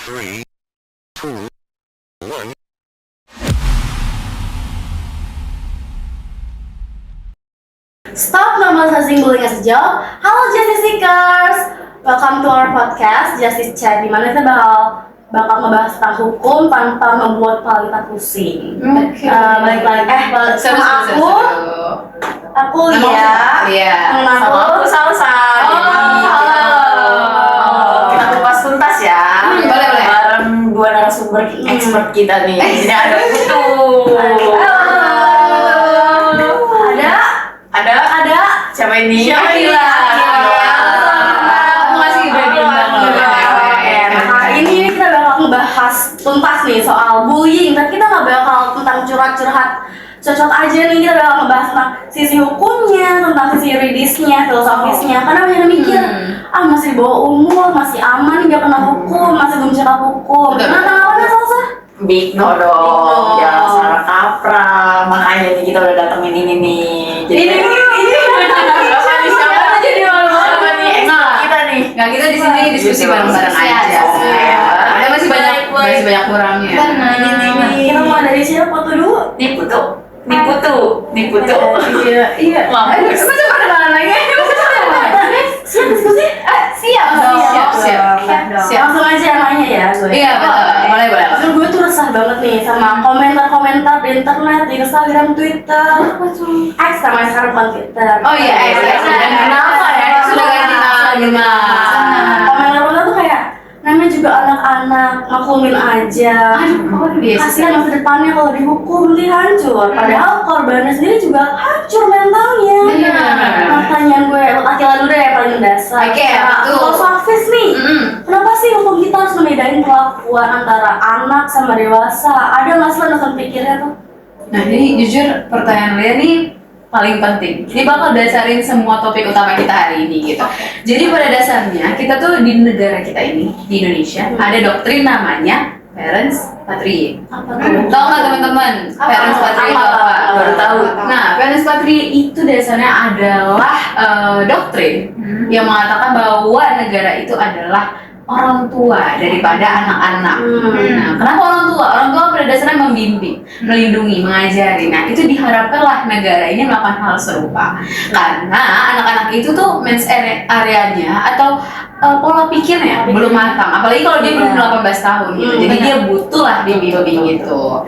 3, 2, 1. Stop normalizing bullying as a job. Halo Justice Seekers, welcome to our podcast Justice Chat, di mana kita bakal ngebahas tentang hukum tanpa membuat kepala kita pusing. Balik lagi sama aku Lia. Sama aku Salsa. Kita kupas tuntas ya. Boleh. Bareng dua narasumber expert kita nih. Ini ada Putu. Ada. Siapa ini? Hari ini kita bakal ngebahas tuntas nih soal bullying, tapi kita nggak bakal tentang curhat-curhat cocok aja nih. Kita bakal ngebahas tentang sisi hukumnya, tentang sisi yuridisnya, filosofisnya. Karena banyak yang mikir, masih di bawah umur, masih aman, nggak kena hukum, masih belum cerah hukum. Nah, tanggapannya Salsa? Big no dong. Jangan salah kaprah. Makanya nih kita udah datengin ini nih. Jadi siapa nih expert kita nih? Nggak, kita di sini diskusi bareng-bareng aja. Ada masih banyak kurangnya. Kita mau dari siapa tuh dulu? Niputu. Iya. Mampus. Coba kenalan lagi. Siap diskusi? Siap. Langsung aja nanya ya gue. Iya, betul. Boleh. Karena gue tuh resah banget nih sama komentar-komentar di internet, di Instagram, Twitter. X sama sekarang bukan Twitter. Oh iya, Kenapa ya? Sudah ganti nama. Komentar-komentar tuh kayak namanya juga anak-anak, maklumin aja. Aduh, biasa. Kasihan masa depannya kalau dihukum nanti hancur. Padahal korbannya sendiri juga hancur mentalnya. Benar. Pertanyaan gue, Akila dulu deh yang paling mendasar. Oke, Secara betul. filosofis nih. Kenapa sih hukum kita harus membedain perlakuan antara anak sama dewasa? Ada nggak sih landasan pikirnya tuh? Nah, ini jujur pertanyaan Lia nih paling penting. Ini bakal dasarin semua topik utama kita hari ini gitu. Jadi pada dasarnya kita tuh di negara kita ini, di Indonesia, ada doktrin namanya Parents Patriae. Apa tuh? Tahu nggak teman-teman? Parents Patriae itu apa? Baru tahu. Nah, Parents Patriae itu dasarnya adalah doktrin yang mengatakan bahwa negara itu adalah orang tua daripada anak-anak. Nah, kenapa orang tua? Orang tua pada dasarnya membimbing, melindungi, mengajari. Nah, itu diharapkanlah negara ini melakukan hal serupa. Karena anak-anak itu tuh areanya atau pola pikirnya belum matang. Apalagi kalau dia belum 18 tahun gitu. Jadi dia butuh lah dibimbing gitu.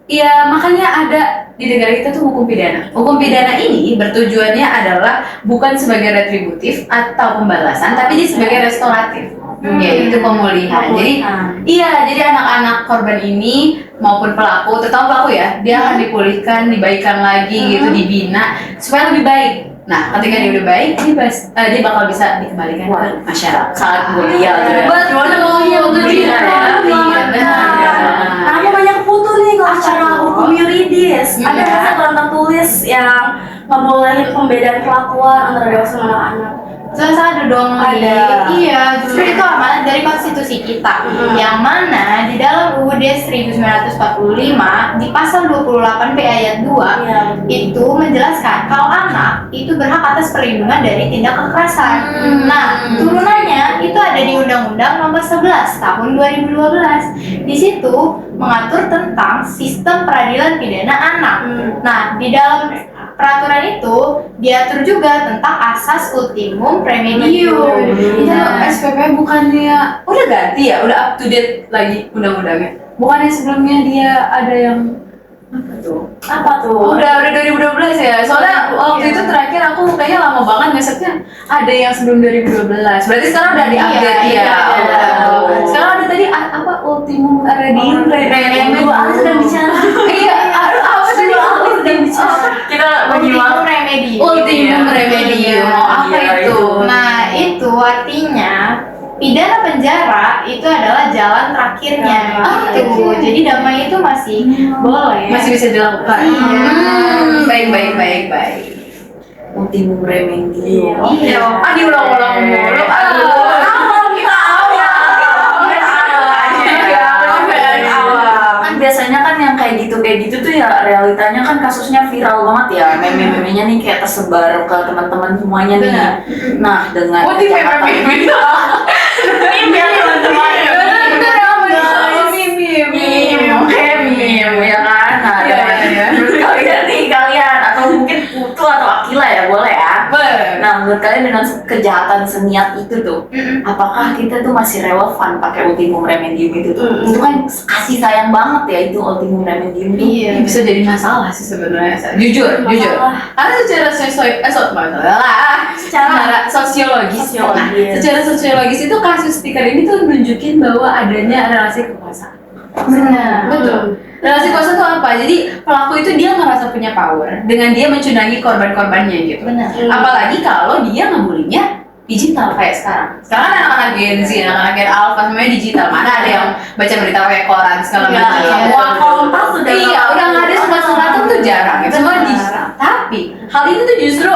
Ya makanya ada di negara kita tuh hukum pidana. Hukum pidana ini bertujuannya adalah bukan sebagai retributif atau pembalasan, tapi dia sebagai restoratif, yaitu pemulihan. Jadi anak-anak korban ini maupun pelaku, terutama pelaku ya, dia akan dipulihkan, dibaikan lagi gitu, dibina supaya lebih baik. Nah, ketika dia udah baik, dia bakal bisa dikembalikan ke masyarakat. Sangat mulia. Aku banyak foto nih kalau acara hukum yuridis. Ada nggak sih aturan tertulis yang ngebolehin pembedaan perlakuan antara dewasa sama anak-anak? Jelas ada dong. Ada. Iya, justru itu amanat dari konstitusi kita. Yang mana di dalam UUD 1945 di pasal 28 B ayat 2 itu menjelaskan kalau anak itu berhak atas perlindungan dari tindak kekerasan. Nah, turunannya itu ada di Undang-Undang Nomor 11 Tahun 2012. Di situ mengatur tentang sistem peradilan pidana anak. Nah, di dalam peraturan itu diatur juga tentang asas ultimum remedium. Itu SPP bukannya udah ganti ya, udah up to date lagi undang-undangnya. Bukannya sebelumnya dia ada yang Apa tuh? udah 2012 ya. Soalnya waktu itu terakhir aku kayaknya lama banget ngesetnya ada yang sebelum 2012. Berarti sekarang udah di-update ya. Sekarang ada tadi apa ultimum remedium. Sedang bicara. Iya, apa tadi? Sedang bicara. Kita Ultimum remedium. Ultimum remedium. Apa itu? Nah, itu artinya pidana penjara itu adalah jalan terakhirnya. Gitu. Jadi damai itu masih boleh. Masih bisa dilakukan. Baik. ultimum remedium. Iya. Diulang-ulang mulu. Biasanya kan yang kayak gitu tuh ya realitanya kan kasusnya viral banget ya, meme-memenya nih kayak tersebar ke teman-teman semuanya nih. Nah dengan kejahatan menurut kalian dengan kejahatan seniat itu tuh, apakah kita tuh masih relevan pakai ultimum remedium itu tuh? Itu kan kasih sayang banget ya itu ultimum remedium tuh. Ini bisa jadi masalah sih sebenarnya. Jujur. Karena secara secara sosiologis. Nah, secara sosiologis itu kasus stiker ini tuh nunjukin bahwa adanya relasi kekuasaan. Benar. Betul. Relasi kuasa itu apa? Jadi pelaku itu dia ngerasa punya power dengan dia mencundangi korban-korbannya gitu. Benar. Apalagi kalau dia ngebulinya digital kayak sekarang. Sekarang kan anak-anak Gen Z, anak-anak Gen Alpha semuanya digital. Mana ada yang baca berita kayak koran segala macam. Semua kompas sudah udah nggak ada surat-suratan tuh jarang. Itu semua digital. Tapi hal itu tuh justru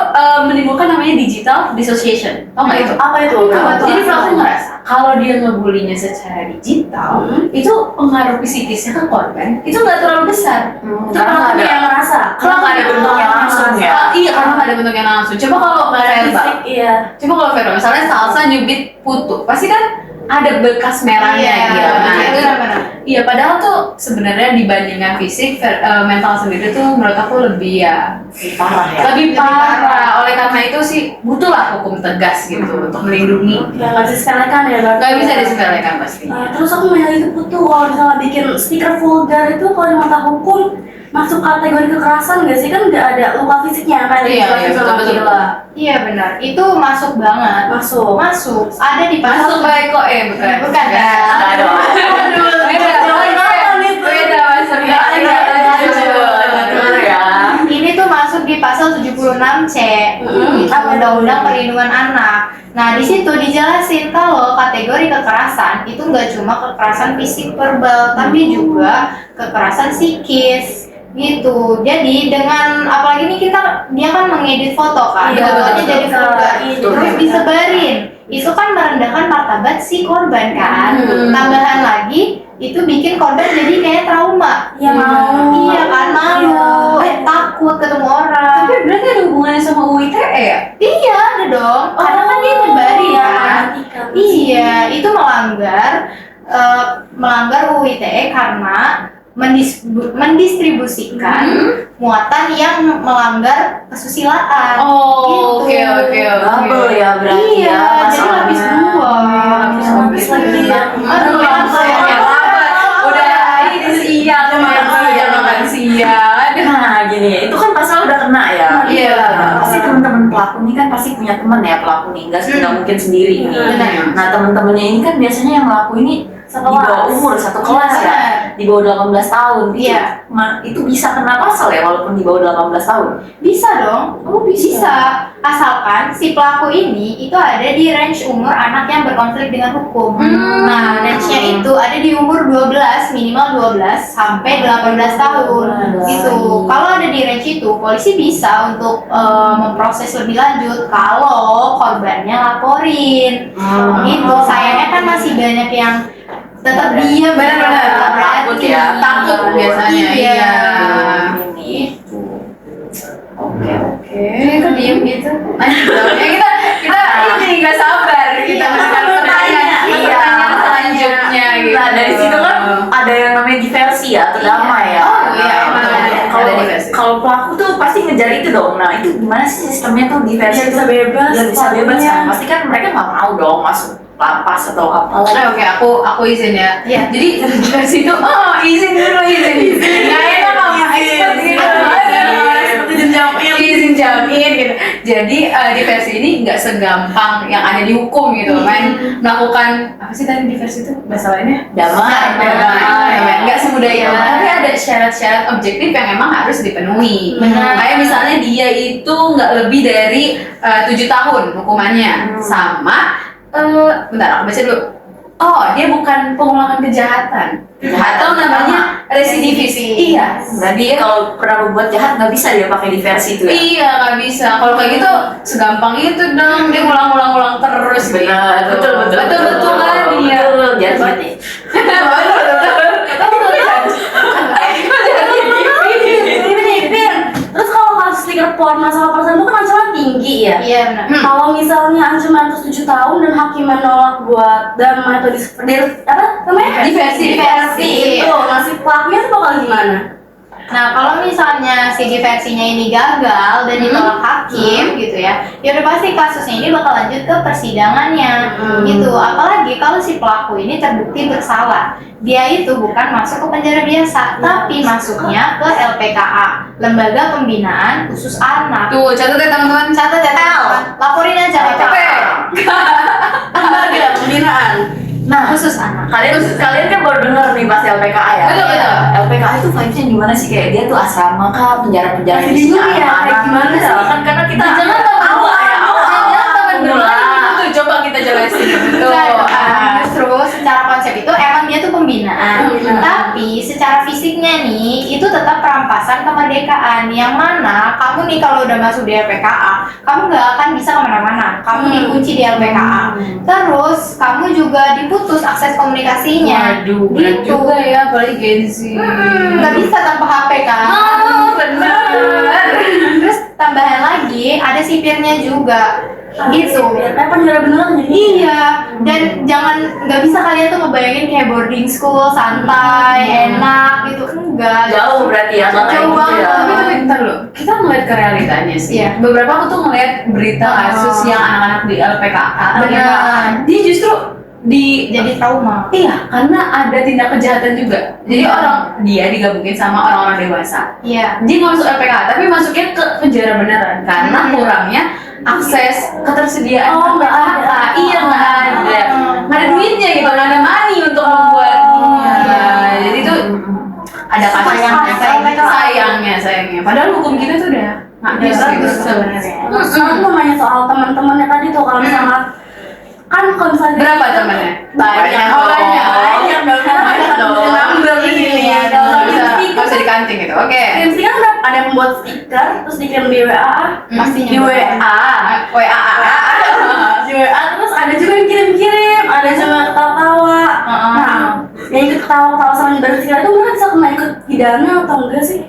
menimbulkan namanya digital dissociation. Tau nggak itu? Apa itu? Jadi pelaku ngerasa kalau dia ngebulinya secara digital, itu pengaruh psikisnya ke korban itu nggak terlalu besar. Itu pelakunya yang merasa. Karena nggak ada bentuk yang langsung ya. Iya, karena nggak ada bentuk yang langsung. Coba kalau verbal, Iya. coba kalau verbal, misalnya salsa nyubit putu, pasti kan ada bekas merahnya gitu. Nah, itu benar-benar. iya, padahal tuh sebenarnya dibandingkan fisik, mental sendiri tuh menurut aku lebih Parah ya. lebih parah. Oleh karena itu sih butuhlah hukum tegas gitu untuk melindungi. Ya nggak bisa disepelekan ya. Nggak bisa disepelekan pasti. Terus aku mau lagi tuh kalau misalnya bikin stiker vulgar itu kalau di mata hukum masuk kategori kekerasan nggak sih? Kan nggak ada luka fisiknya kayak Iya, di betul, betul. Gila. Iya benar. Itu masuk banget. Masuk. Masuk. Ada di Masuk pasal. baik kok bukan. Bukan, Ya. Aduh. Aduh, beda. Beda masuknya. Betul ya. Ini tuh masuk di pasal 76C Undang-Undang Perlindungan Anak. Nah, di situ dijelasin kalau kategori kekerasan itu nggak cuma kekerasan fisik verbal, tapi juga kekerasan psikis gitu. Jadi dengan apalagi ini dia kan mengedit foto kan, Iya, fotonya betul, jadi vulgar, betul. terus disebarin. Itu kan merendahkan martabat si korban kan. Tambahan lagi itu bikin korban jadi kayak trauma. Ya mau. Iya kan, malu, takut ketemu orang. Tapi berarti ada hubungannya sama UITE ya? Iya ada dong, karena kan dia nyebarin iya, kan. Iya, itu melanggar UU ITE karena mendistribusikan muatan yang melanggar kesusilaan. Oh, Gitu. oke. Double ya berarti Iya, ya. jadi lapis dua. Lapis lagi ya. Aduh, enak saya. Udah ini siang, makan siang. Nah gini, itu kan pasal udah kena ya. Iya. Pasti teman-teman pelaku ini kan pasti punya teman ya pelaku nih, nggak mungkin sendiri nih. Benar. Nah teman-temannya ini kan biasanya yang melaku ini di bawah umur satu kelas ya, di bawah 18 tahun. Iya. Itu bisa kena pasal ya walaupun di bawah 18 tahun. Bisa dong, bisa. Asalkan si pelaku ini itu ada di range umur anak yang berkonflik dengan hukum. Nah, range-nya itu ada di umur 12, minimal 12 sampai 18 tahun. Gitu. Kalau ada di range itu, polisi bisa untuk memproses lebih lanjut kalau korbannya laporin. Gitu. Sayangnya kan masih banyak yang tetap diam. Benar-benar. Takut ya. Takut biasanya. Iya. Ini. Oke. Kok diem gitu? Kita ini nggak sabar kita mendengar pertanyaan selanjutnya gitu. Nah dari situ kan ada yang namanya diversi ya atau damai ya. Oh, iya, emang Kalau ada diversi. kalau pelaku tuh pasti ngejar itu dong. Nah itu gimana sih sistemnya tuh diversi? Biar bisa bebas, Biar bisa bebas pelakunya. kan. Pasti kan mereka nggak mau dong masuk lapas atau apa. Oke, aku izin ya. Iya. Jadi dari situ, izin dulu. Nggak enak sama expert gitu. Izin jamin gitu. Jadi diversi ini nggak segampang yang ada di hukum gitu. Melakukan apa sih tadi diversi itu bahasa lainnya? Damai. Nggak semudah itu. Tapi ada syarat-syarat objektif yang emang harus dipenuhi. Benar. Kayak misalnya dia itu nggak lebih dari 7 tahun hukumannya, sama bentar aku baca dulu. Oh, dia bukan pengulangan kejahatan atau namanya residivis. Iya. Berarti kalau pernah berbuat jahat nggak bisa dia pakai diversi itu ya? Iya, nggak bisa. Kalau kayak gitu segampang itu dong, dia ngulang terus. Benar, gitu. Betul kan? Iya. Jangan berarti. Terus kalau kasus stiker porno sama persen itu kan ancaman tinggi ya. Iya benar. Kalau misalnya ancaman terus 7 tahun dan hakim menolak buat damai atau apa namanya? Diversi. Itu nasib pelakunya tuh bakal gimana? Nah, kalau misalnya si diversinya ini gagal dan ditolak hakim gitu ya udah pasti kasusnya ini bakal lanjut ke persidangannya gitu. Apalagi kalau si pelaku ini terbukti bersalah. Dia itu bukan masuk ke penjara biasa, tapi masuknya ke LPKA, Lembaga Pembinaan Khusus Anak. Tuh, catat ya teman-teman. Catat ya teman-teman. Laporin aja LPKA. Lembaga pembinaan Nah, Khusus Anak. kalian kan baru dengar nih pas LPKA ya. Betul. LPKA itu vibes-nya gimana sih, kayak dia tuh asrama kah, penjara-penjara Masih bingung ya, kayak gimana sih? Kan karena kita Jangan tahu awal ya, Jangan tahu coba kita jelasin. Tuh. Justru secara konsep itu emang dia tuh pembinaan, tapi secara fisiknya nih itu tetap perampasan kemerdekaan. Yang mana kamu nih kalau udah masuk di LPKA, kamu nggak akan bisa kemana-mana. Kamu dikunci di LPKA. Terus kamu juga diputus akses komunikasinya. Waduh, berat Gitu. juga ya, apalagi Gen Z. Nggak bisa tanpa HP kan? Benar. Terus tambahan lagi ada sipirnya juga. Gitu. kayak penjara beneran jadi. Iya, dan nggak bisa kalian tuh ngebayangin kayak boarding school santai, enak gitu, enggak. jauh berarti ya, nggak kayak Jauh gitu banget. ya. Tapi bentar loh, kita ngeliat ke realitanya sih. Iya. Beberapa aku tuh ngeliat berita kasus yang anak-anak di LPKA. Benar. Dia justru Jadi trauma. iya, karena ada tindak kejahatan juga. Jadi dia digabungin sama orang-orang dewasa. Iya. Dia nggak masuk LPKA, tapi masuknya ke penjara beneran karena kurangnya akses ketersediaan Oh, nggak LPKA. ada. Iya, nggak ada duitnya gitu, nggak ada money untuk membuat. Iya, jadi tuh ada kasus sayangnya. Padahal hukum kita tuh udah nggak bisa bagus gitu. sebenarnya. Sekarang mau nanya soal teman-temannya tadi tuh, kalau misalnya kan kalau misalnya Berapa temannya? Banyak Oh, dong. banyak dong. Banyak dong. Number di sini ya. Nggak bisa dikanting gitu. Oke. Kirim stiker ada yang membuat stiker terus dikirim di WA, Pastinya. di WA, di WA terus ada juga yang kirim-kirim, ada juga ketawa-tawa. Nah, yang ikut ketawa-tawa sama nyebar stiker itu mereka bisa kena ikut pidana atau enggak sih?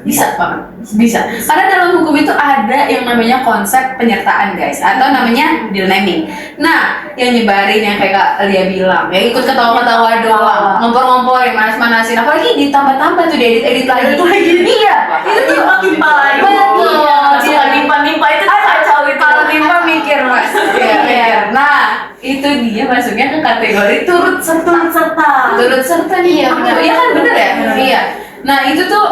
Bisa banget, bisa. Karena dalam hukum itu ada yang namanya konsep penyertaan guys, atau namanya deal naming. Nah, yang nyebarin yang kayak Kak Lia bilang, yang ikut ketawa-ketawa doang, ngompor-ngomporin, manas-manasin, apalagi ditambah-tambah tuh diedit-edit lagi. Iya, itu tuh Timpa lagi. betul. Suka nimpa-nimpa itu kacau itu. Kalau Timpa mikir mas, iya mikir. Nah, itu dia masuknya ke kategori turut serta. Turut serta nih, Iya, benar. Iya kan bener ya? Iya. Nah itu tuh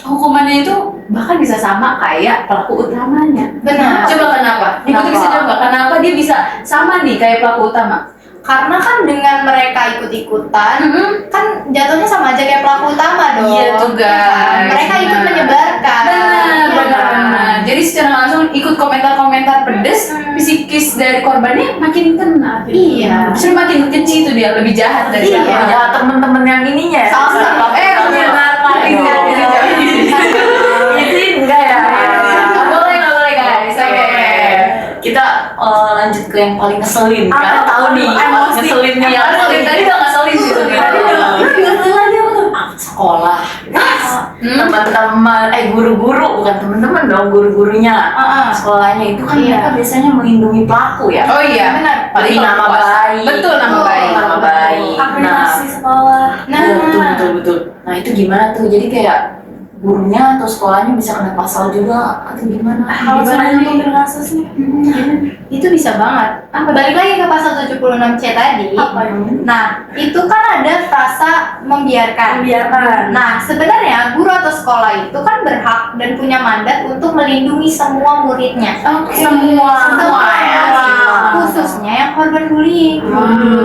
hukumannya itu bahkan bisa sama kayak pelaku utamanya. Benar. Coba kenapa? Ikuti bisa coba. Kenapa dia bisa sama nih kayak pelaku utama? Karena kan dengan mereka ikut-ikutan, kan jatuhnya sama aja kayak pelaku utama dong. Iya tuh guys. Mereka ikut Benar. menyebarkan. Benar. Jadi secara langsung ikut komentar-komentar pedes, psikis dari korbannya makin kena. Iya. Justru makin kecil tuh dia lebih jahat dari Iya. belakang. Ya temen-temen yang ininya ya. Sama. Itu enggak ya. Nggak boleh guys. Oke. Kita lanjut ke yang paling ngeselin. Karena tahu nih Emosi. ngeselinnya Yang ngeselin tadi udah ngeselin sih sebenarnya. sekolah. Teman-teman, guru-guru, bukan teman-teman dong, guru-gurunya. Sekolahnya itu kan Iya. mereka biasanya melindungi pelaku ya. Oh iya, Benar. paling Tapi nama kuasa. baik. Betul nama Oh, baik. Nama baik. Akreditasi sekolah. Nah, Betul. Nah itu gimana tuh? Jadi kayak gurunya atau sekolahnya bisa kena pasal juga atau gimana? Kalau misalnya nonton kasusnya, itu bisa banget. Balik lagi ke pasal 76C tadi. apa yang Nah, itu kan ada frasa membiarkan. membiarkan? Nah, sebenarnya guru atau sekolah itu kan berhak dan punya mandat untuk melindungi semua muridnya. Semua ya. Khususnya yang korban bullying.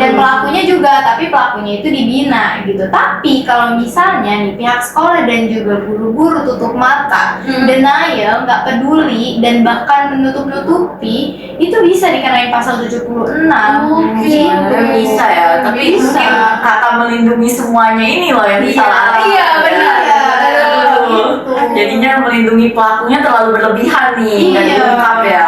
Dan pelakunya juga, tapi pelakunya itu dibina gitu. Tapi kalau misalnya nih pihak sekolah dan juga guru-guru tutup mata, denial, nggak peduli dan bahkan menutup-nutupi, itu bisa dikenain pasal 76. Oke. Bisa ya, tapi Bisa. mungkin kata melindungi semuanya ini loh yang Iya. salah. Iya, benar. Gitu. Jadinya melindungi pelakunya terlalu berlebihan nih, nggak Iya. diungkap ya.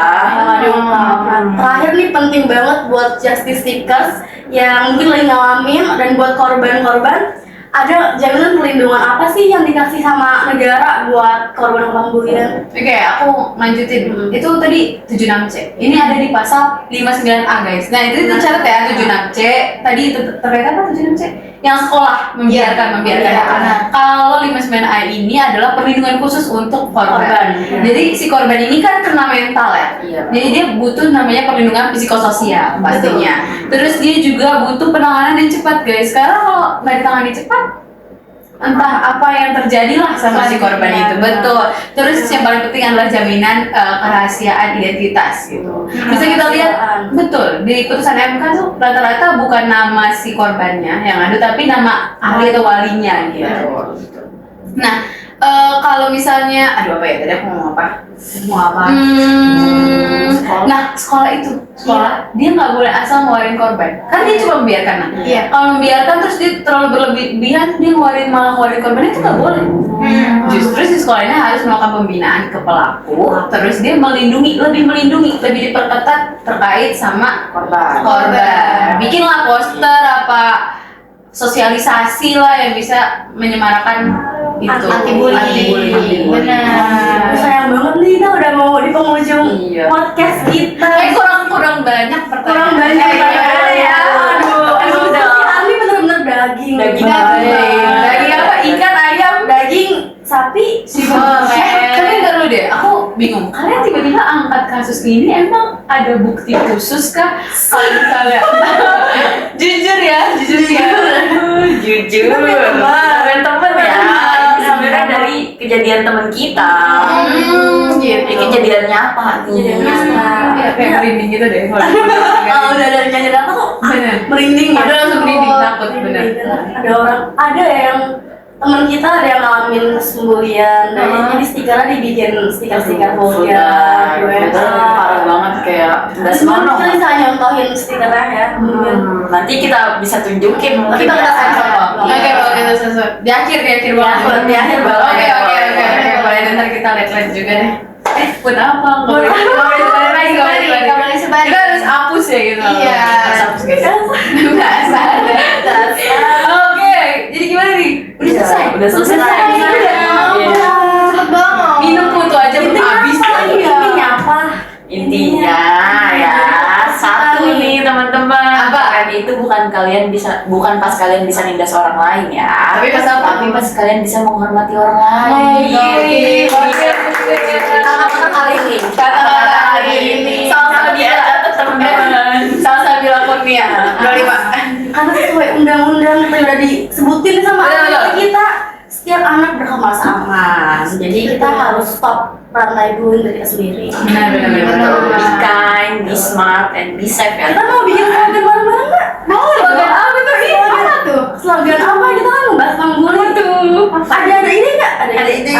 Diungkap. Nah, terakhir nih penting banget buat justice seekers yang mungkin lagi ngalamin dan buat korban-korban ada jaminan perlindungan apa sih yang dikasih sama negara buat korban bullying? Oke, aku lanjutin. Itu tadi 76C. Ini ada di pasal 59A, guys. Nah, itu catat ya 76C. Tadi itu terkait apa 76C? Yang sekolah membiarkan. Iya. Kalau 59A ini adalah perlindungan khusus untuk korban. Iya. Jadi si korban ini kan kena mental ya. Iya. Jadi dia butuh namanya perlindungan psikososial pastinya. Terus dia juga butuh penanganan yang cepat, guys. Karena kalau nggak ditangani cepat, entah apa yang terjadi lah sama si korban itu. Betul. Terus yang paling penting adalah jaminan kerahasiaan identitas gitu. Bisa kita lihat betul di putusan MK tuh rata-rata bukan nama si korbannya yang ada, tapi nama ahli atau walinya gitu. Nah, kalau misalnya, aduh apa ya tadi aku mau apa? Nah, sekolah dia nggak boleh asal ngeluarin korban, kan dia cuma membiarkan. Nah, kalau membiarkan terus dia terlalu berlebihan, dia malah ngeluarin korban, itu nggak boleh. Justru si sekolahnya harus melakukan pembinaan ke pelaku, terus dia lebih melindungi, lebih diperketat terkait sama korban. Bikinlah poster apa sosialisasi lah yang bisa menyemarakan itu anti-bullying. Benar. Sayang banget nih, kita udah mau di penghujung podcast kita. Kurang banyak pertanyaan. Kurang banyak ya. Aduh, udah. Ami bener-bener daging. Daging apa? Ikan, ayam, Daging sapi. Tapi ntar dulu deh, aku bingung. Kalian tiba-tiba angkat kasus ini emang ada bukti khusus kah? Kalau misalnya jujur ya. Jujur. Temen-temen ya. Ini sebenarnya dari kejadian teman kita. Ini kejadian nyata. Kejadian nyata. Ya, kayak merinding gitu deh. Kalau udah dari kejadian apa kok merinding ya? Ada langsung merinding, takut bener. Ada yang teman kita ada yang ngalamin pembulian, jadi stikernya dibikin stiker-stiker vulgar, parah banget kayak nggak senonoh. Kita bisa nyontohin stikernya ya. Nanti kita bisa tunjukin mungkin. Kita ya. sensor. Oke, kalau gitu sensor. Di akhir banget. Di akhir banget. Oke. Boleh ntar kita lihat juga deh. Buat apa? Boleh disebarin. Kita harus hapus ya gitu. Iya. Harus hapus guys. Nggak sadar. Oke, jadi gimana nih? Udah selesai. Udah selesai. Cepet banget. Minum putu aja belum habis. Intinya apa? Intinya ya satu nih teman-teman. Apa? Keren itu bukan pas kalian bisa nindas orang lain ya. Tapi pas apa? Tapi pas kalian bisa menghormati orang lain. Kata-kata kali ini. Sama dia teman-teman. Salsabila Kurnia 25. Karena sesuai undang-undang yang udah disebutin sama kita, setiap anak berhak merasa aman. Jadi kita harus stop rantai bullying dari kita sendiri. Benar. Be kind, be smart, and be safe ya. Kita mau bikin slogan bareng-bareng nggak? Mau. Slogan apa tuh? Apa tuh? Slogan apa? Kita kan membahas tentang bullying. Ada ide nggak? Ada ide.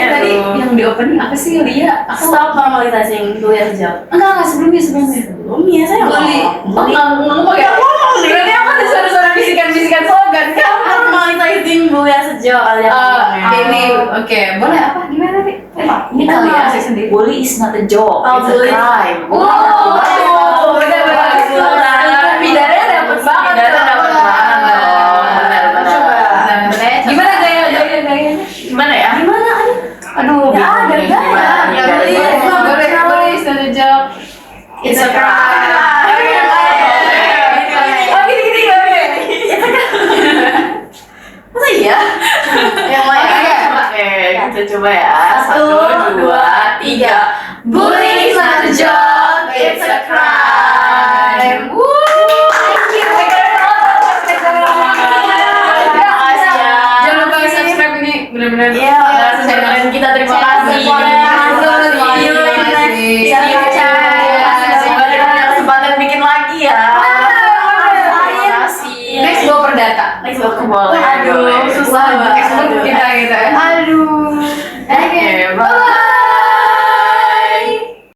Tadi yang di opening apa sih Lia? Stop normalizing bullying sejauh. Enggak sebelumnya. Sebelumnya saya Ngomong pakai ngomong nih. Berarti aku ada suara-suara bisikan slogan kan? normalizing bullying sejauh kalian. Ini oke, boleh apa? Gimana tadi? Ini kali ya, bully is not a joke, Oh, it's a bully. crime. Benar. Pidananya dapet banget. Benar. Gimana gayanya? Gimana ya? Gimana? Aduh, Ya, ada bingung gaya. gimana. Ya, Boleh is not a joke. It's a crime. Oh gini oke. Masa iya? Yang lain oke, kita coba ya. 1, 2, 3. Bullying is not a joke, it's a crime. Jangan lupa subscribe ini benar-benar. Iya, Dan kita terima kasih. Semoga ada kesempatan bikin lagi ya. Terima kasih. Next bawa perdata. Next bawa Boleh. Aduh, susah banget. Expert kita gitu ya. Aduh.